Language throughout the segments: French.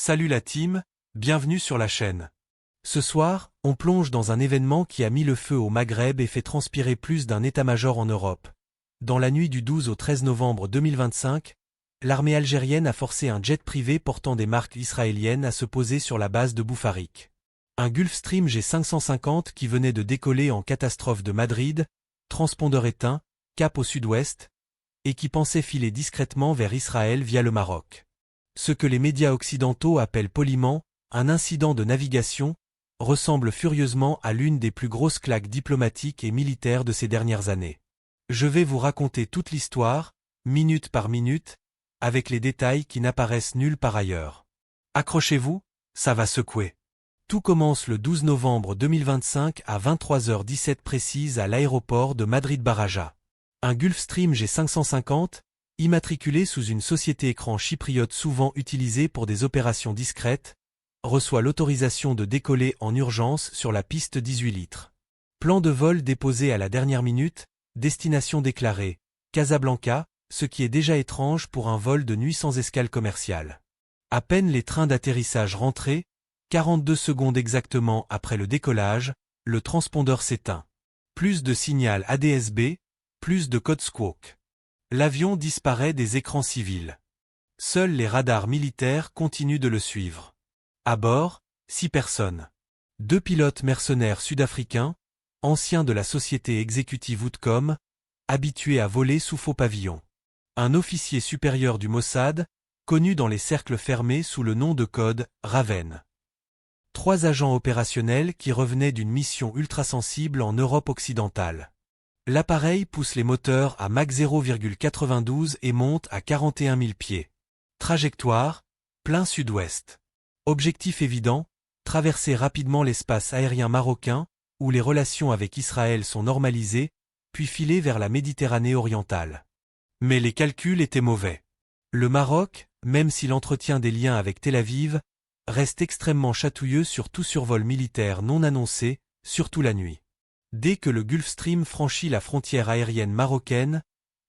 Salut la team, bienvenue sur la chaîne. Ce soir, on plonge dans un événement qui a mis le feu au Maghreb et fait transpirer plus d'un état-major en Europe. Dans la nuit du 12 au 13 novembre 2025, l'armée algérienne a forcé un jet privé portant des marques israéliennes à se poser sur la base de Boufarik. Un Gulfstream G550 qui venait de décoller en catastrophe de Madrid, transpondeur éteint, cap au sud-ouest, et qui pensait filer discrètement vers Israël via le Maroc. Ce que les médias occidentaux appellent poliment un incident de navigation ressemble furieusement à l'une des plus grosses claques diplomatiques et militaires de ces dernières années. Je vais vous raconter toute l'histoire, minute par minute, avec les détails qui n'apparaissent nulle part ailleurs. Accrochez-vous, ça va secouer. Tout commence le 12 novembre 2025 à 23h17 précise à l'aéroport de Madrid-Baraja. Un Gulfstream G550, immatriculé sous une société écran chypriote souvent utilisée pour des opérations discrètes, reçoit l'autorisation de décoller en urgence sur la piste 18 litres. Plan de vol déposé à la dernière minute, destination déclarée, Casablanca, ce qui est déjà étrange pour un vol de nuit sans escale commerciale. À peine les trains d'atterrissage rentrés, 42 secondes exactement après le décollage, le transpondeur s'éteint. Plus de signal ADSB, plus de code squawk. L'avion disparaît des écrans civils. Seuls les radars militaires continuent de le suivre. À bord, 6 personnes. 2 pilotes mercenaires sud-africains, anciens de la société exécutive Outcom, habitués à voler sous faux pavillon. Un officier supérieur du Mossad, connu dans les cercles fermés sous le nom de code Raven. 3 agents opérationnels qui revenaient d'une mission ultrasensible en Europe occidentale. L'appareil pousse les moteurs à Mach 0,92 et monte à 41 000 pieds. Trajectoire, plein sud-ouest. Objectif évident, traverser rapidement l'espace aérien marocain, où les relations avec Israël sont normalisées, puis filer vers la Méditerranée orientale. Mais les calculs étaient mauvais. Le Maroc, même s'il entretient des liens avec Tel Aviv, reste extrêmement chatouilleux sur tout survol militaire non annoncé, surtout la nuit. Dès que le Gulfstream franchit la frontière aérienne marocaine,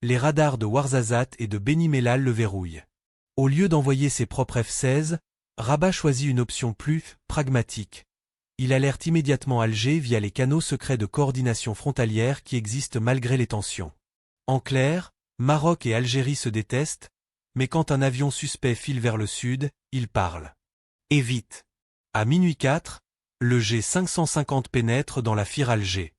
les radars de Ouarzazate et de Beni Mellal le verrouillent. Au lieu d'envoyer ses propres F-16, Rabat choisit une option plus pragmatique. Il alerte immédiatement Alger via les canaux secrets de coordination frontalière qui existent malgré les tensions. En clair, Maroc et Algérie se détestent, mais quand un avion suspect file vers le sud, ils parlent. Et vite. À minuit 4, le G550 pénètre dans la FIR Alger.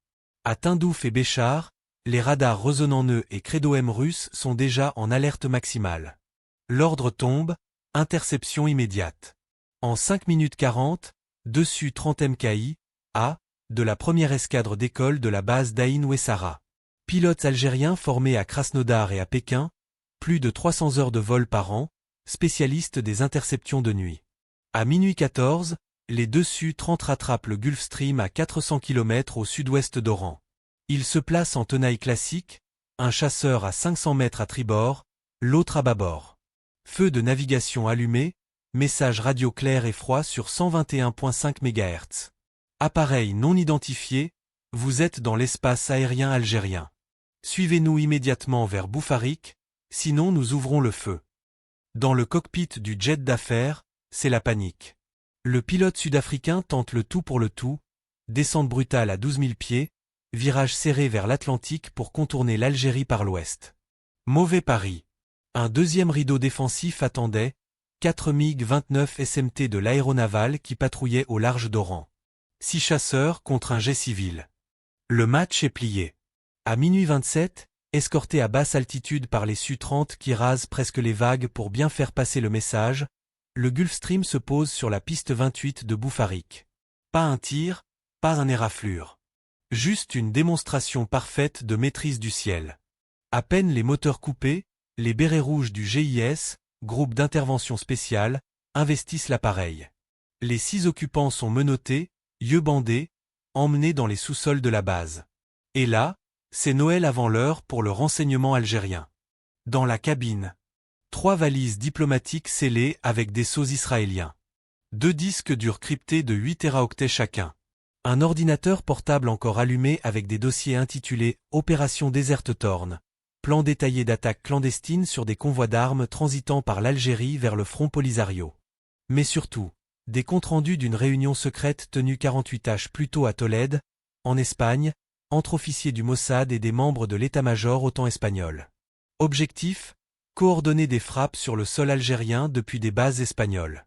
À Tindouf et Béchar, les radars résonnants et Credo M russes sont déjà en alerte maximale. L'ordre tombe, interception immédiate. En 5 minutes 40, dessus 30 MKI, de la première escadre d'école de la base d'Aïn Ouessara. Pilotes algériens formés à Krasnodar et à Pékin, plus de 300 heures de vol par an, spécialistes des interceptions de nuit. À minuit 14, les Su-30 rattrapent le Gulfstream à 400 km au sud-ouest d'Oran. Ils se placent en tenaille classique, un chasseur à 500 mètres à tribord, l'autre à bâbord. Feu de navigation allumé, message radio clair et froid sur 121.5 MHz. Appareil non identifié, vous êtes dans l'espace aérien algérien. Suivez-nous immédiatement vers Boufarik, sinon nous ouvrons le feu. Dans le cockpit du jet d'affaires, c'est la panique. Le pilote sud-africain tente le tout pour le tout, descente brutale à 12 000 pieds, virage serré vers l'Atlantique pour contourner l'Algérie par l'ouest. Mauvais pari. Un deuxième rideau défensif attendait, 4 MiG-29 SMT de l'aéronaval qui patrouillaient au large d'Oran. 6 chasseurs contre un jet civil. Le match est plié. À minuit 27, escorté à basse altitude par les Su-30 qui rasent presque les vagues pour bien faire passer le message, le Gulfstream se pose sur la piste 28 de Boufarik. Pas un tir, pas un éraflure. Juste une démonstration parfaite de maîtrise du ciel. À peine les moteurs coupés, les bérets rouges du GIS, groupe d'intervention spéciale, investissent l'appareil. Les 6 occupants sont menottés, yeux bandés, emmenés dans les sous-sols de la base. Et là, c'est Noël avant l'heure pour le renseignement algérien. Dans la cabine, 3 valises diplomatiques scellées avec des sceaux israéliens. 2 disques durs cryptés de 8 téraoctets chacun. Un ordinateur portable encore allumé avec des dossiers intitulés « Opération Déserte Torn », plan détaillé d'attaques clandestines sur des convois d'armes transitant par l'Algérie vers le front Polisario. Mais surtout, des comptes rendus d'une réunion secrète tenue 48 h plus tôt à Tolède, en Espagne, entre officiers du Mossad et des membres de l'état-major OTAN espagnol. Objectif, coordonner des frappes sur le sol algérien depuis des bases espagnoles.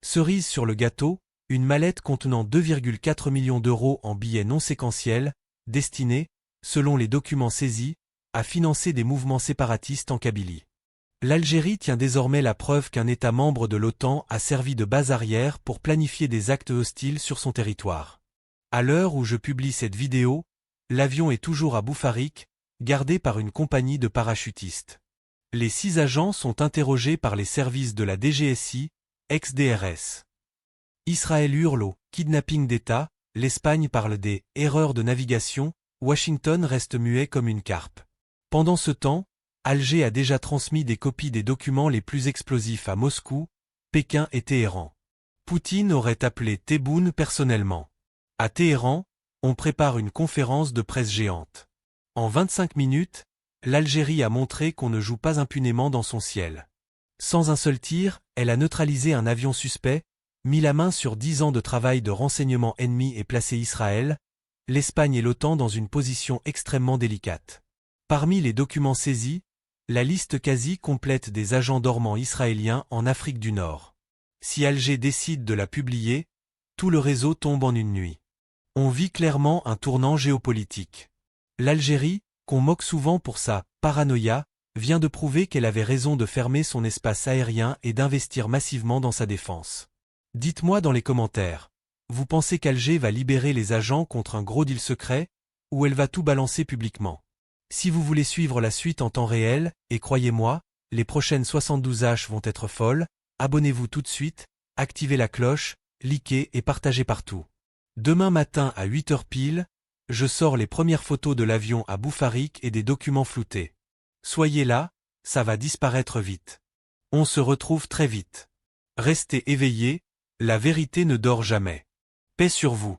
Cerise sur le gâteau, une mallette contenant 2,4 millions d'euros en billets non séquentiels, destinée, selon les documents saisis, à financer des mouvements séparatistes en Kabylie. L'Algérie tient désormais la preuve qu'un État membre de l'OTAN a servi de base arrière pour planifier des actes hostiles sur son territoire. À l'heure où je publie cette vidéo, l'avion est toujours à Boufarik, gardé par une compagnie de parachutistes. Les 6 agents sont interrogés par les services de la DGSI, ex-DRS. Israël hurle au kidnapping d'État, l'Espagne parle des erreurs de navigation, Washington reste muet comme une carpe. Pendant ce temps, Alger a déjà transmis des copies des documents les plus explosifs à Moscou, Pékin et Téhéran. Poutine aurait appelé Tebboune personnellement. À Téhéran, on prépare une conférence de presse géante. En 25 minutes, l'Algérie a montré qu'on ne joue pas impunément dans son ciel. Sans un seul tir, elle a neutralisé un avion suspect, mis la main sur 10 ans de travail de renseignement ennemi et placé Israël, l'Espagne et l'OTAN dans une position extrêmement délicate. Parmi les documents saisis, la liste quasi complète des agents dormants israéliens en Afrique du Nord. Si Alger décide de la publier, tout le réseau tombe en une nuit. On vit clairement un tournant géopolitique. L'Algérie, qu'on moque souvent pour sa paranoïa, vient de prouver qu'elle avait raison de fermer son espace aérien et d'investir massivement dans sa défense. Dites-moi dans les commentaires, vous pensez qu'Alger va libérer les agents contre un gros deal secret, ou elle va tout balancer publiquement? Si vous voulez suivre la suite en temps réel, et croyez-moi, les prochaines 72 h vont être folles, abonnez-vous tout de suite, activez la cloche, likez et partagez partout. Demain matin à 8 h pile, je sors les premières photos de l'avion à Boufarik et des documents floutés. Soyez là, ça va disparaître vite. On se retrouve très vite. Restez éveillés, la vérité ne dort jamais. Paix sur vous.